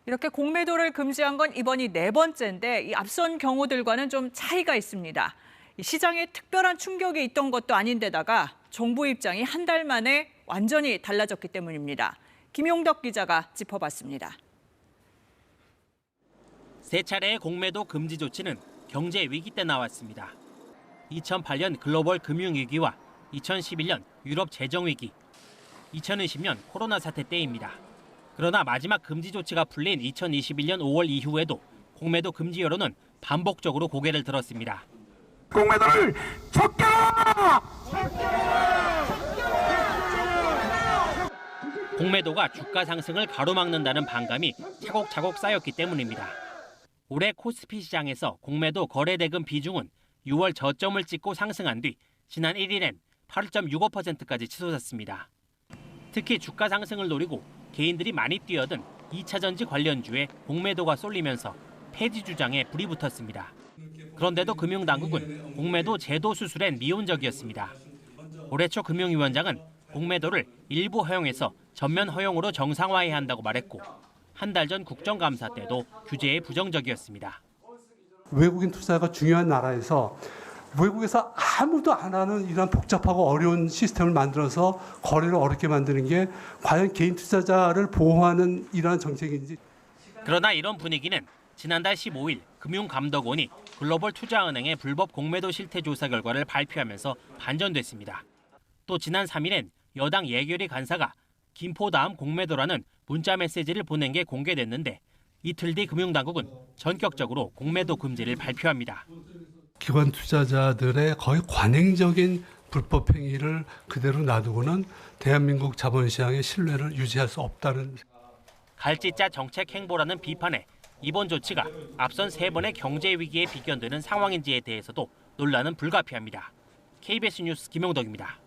이렇게 공매도를 금지한 건 이번이 네 번째인데 이 앞선 경우들과는 좀 차이가 있습니다. 이 시장에 특별한 충격이 있던 것도 아닌데다가 정부 입장이 한 달 만에 완전히 달라졌기 때문입니다. 김용덕 기자가 짚어봤습니다. 세 차례의 공매도 금지 조치는 경제 위기 때 나왔습니다. 2008년 글로벌 금융위기와 2011년 유럽 재정위기, 2020년 코로나 사태 때입니다. 그러나 마지막 금지 조치가 풀린 2021년 5월 이후에도 공매도 금지 여론은 반복적으로 고개를 들었습니다. 공매도를 척결하라! 공매도가 주가 상승을 가로막는다는 반감이 차곡차곡 쌓였기 때문입니다. 올해 코스피 시장에서 공매도 거래 대금 비중은 6월 저점을 찍고 상승한 뒤 지난 1일엔 8.65%까지 치솟았습니다. 특히 주가 상승을 노리고 개인들이 많이 뛰어든 2차 전지 관련주에 공매도가 쏠리면서 폐지 주장에 불이 붙었습니다. 그런데도 금융당국은 공매도 제도 수술엔 미온적이었습니다. 올해 초 금융위원장은 공매도를 일부 허용해서 전면 허용으로 정상화해야 한다고 말했고 한 달 전 국정감사 때도 규제에 부정적이었습니다. 외국인 투자가 중요한 나라에서 외국에서 아무도 안 하는 이런 복잡하고 어려운 시스템을 만들어서 거래를 어렵게 만드는 게 과연 개인 투자자를 보호하는 이러한 정책인지. 그러나 이런 분위기는 지난달 15일 금융감독원이 글로벌 투자은행의 불법 공매도 실태 조사 결과를 발표하면서 반전됐습니다. 또 지난 3일엔 여당 예결위 간사가 김포 다음 공매도라는 문자 메시지를 보낸 게 공개됐는데 이틀 뒤 금융당국은 전격적으로 공매도 금지를 발표합니다. 기관 투자자들의 거의 관행적인 불법 행위를 그대로 놔두고는 대한민국 자본시장의 신뢰를 유지할 수 없다는. 갈짓자 정책 행보라는 비판에 이번 조치가 앞선 세 번의 경제 위기에 비견되는 상황인지에 대해서도 논란은 불가피합니다. KBS 뉴스 김용덕입니다.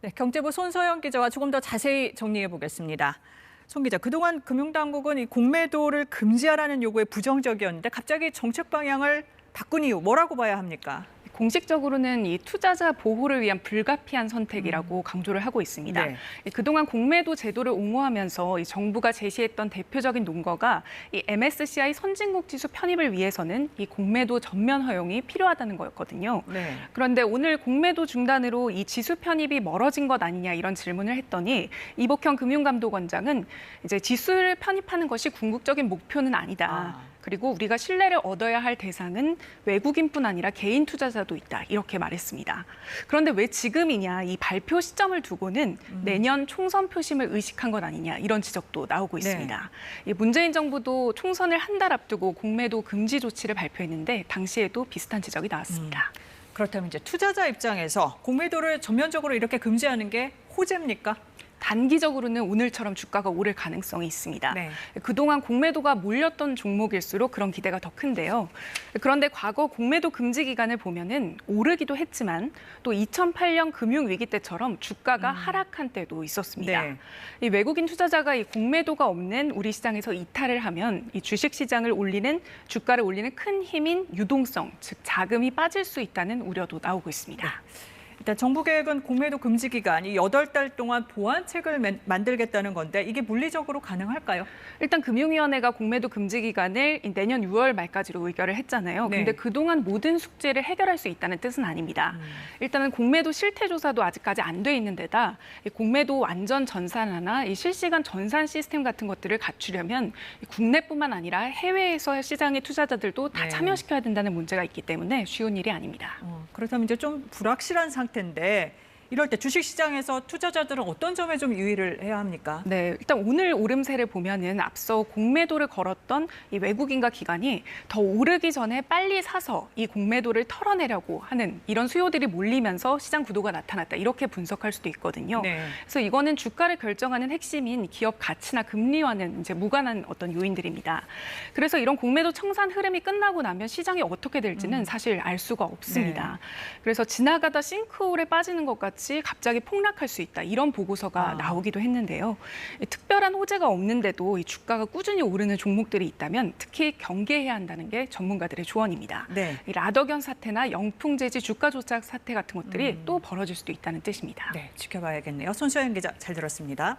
네, 경제부 손서영 기자와 조금 더 자세히 정리해 보겠습니다. 손 기자, 그동안 금융당국은 이 공매도를 금지하라는 요구에 부정적이었는데 갑자기 정책 방향을 바꾼 이유 뭐라고 봐야 합니까? 공식적으로는 이 투자자 보호를 위한 불가피한 선택이라고 강조를 하고 있습니다. 네. 그동안 공매도 제도를 옹호하면서 이 정부가 제시했던 대표적인 논거가 이 MSCI 선진국 지수 편입을 위해서는 이 공매도 전면 허용이 필요하다는 거였거든요. 네. 그런데 오늘 공매도 중단으로 이 지수 편입이 멀어진 것 아니냐 이런 질문을 했더니 이복형 금융감독원장은 이제 지수를 편입하는 것이 궁극적인 목표는 아니다. 그리고 우리가 신뢰를 얻어야 할 대상은 외국인뿐 아니라 개인 투자자도 있다. 이렇게 말했습니다. 그런데 왜 지금이냐, 이 발표 시점을 두고는 내년 총선 표심을 의식한 것 아니냐 이런 지적도 나오고 있습니다. 네. 문재인 정부도 총선을 한 달 앞두고 공매도 금지 조치를 발표했는데 당시에도 비슷한 지적이 나왔습니다. 그렇다면 이제 투자자 입장에서 공매도를 전면적으로 이렇게 금지하는 게 호재입니까? 단기적으로는 오늘처럼 주가가 오를 가능성이 있습니다. 네. 그동안 공매도가 몰렸던 종목일수록 그런 기대가 더 큰데요. 그런데 과거 공매도 금지 기간을 보면은 오르기도 했지만 또 2008년 금융위기 때처럼 주가가 하락한 때도 있었습니다. 네. 이 외국인 투자자가 이 공매도가 없는 우리 시장에서 이탈을 하면 이 주식시장을 올리는 주가를 올리는 큰 힘인 유동성, 즉 자금이 빠질 수 있다는 우려도 나오고 있습니다. 네. 일단 정부 계획은 공매도 금지 기간이 8달 동안 보완책을 만들겠다는 건데 이게 물리적으로 가능할까요? 일단 금융위원회가 공매도 금지 기간을 내년 6월 말까지로 의결을 했잖아요. 그런데 그동안 모든 숙제를 해결할 수 있다는 뜻은 아닙니다. 일단은 공매도 실태 조사도 아직까지 안 돼 있는 데다 공매도 완전 전산화나 이 실시간 전산 시스템 같은 것들을 갖추려면 국내뿐만 아니라 해외에서 시장의 투자자들도 다 참여시켜야 된다는 문제가 있기 때문에 쉬운 일이 아닙니다. 그렇다면 이제 좀 불확실한 상태인데 이럴 때 주식시장에서 투자자들은 어떤 점에 좀 유의를 해야 합니까? 네, 일단 오늘 오름세를 보면은 앞서 공매도를 걸었던 이 외국인과 기관이 더 오르기 전에 빨리 사서 이 공매도를 털어내려고 하는 이런 수요들이 몰리면서 시장 구도가 나타났다. 이렇게 분석할 수도 있거든요. 네. 그래서 이거는 주가를 결정하는 핵심인 기업 가치나 금리와는 이제 무관한 어떤 요인들입니다. 그래서 이런 공매도 청산 흐름이 끝나고 나면 시장이 어떻게 될지는 사실 알 수가 없습니다. 네. 그래서 지나가다 싱크홀에 빠지는 것 같이 갑자기 폭락할 수 있다. 이런 보고서가 나오기도 했는데요. 특별한 호재가 없는데도 이 주가가 꾸준히 오르는 종목들이 있다면 특히 경계해야 한다는 게 전문가들의 조언입니다. 네. 이 라더견 사태나 영풍재지 주가 조작 사태 같은 것들이 또 벌어질 수도 있다는 뜻입니다. 네, 지켜봐야겠네요. 손서영 기자 잘 들었습니다.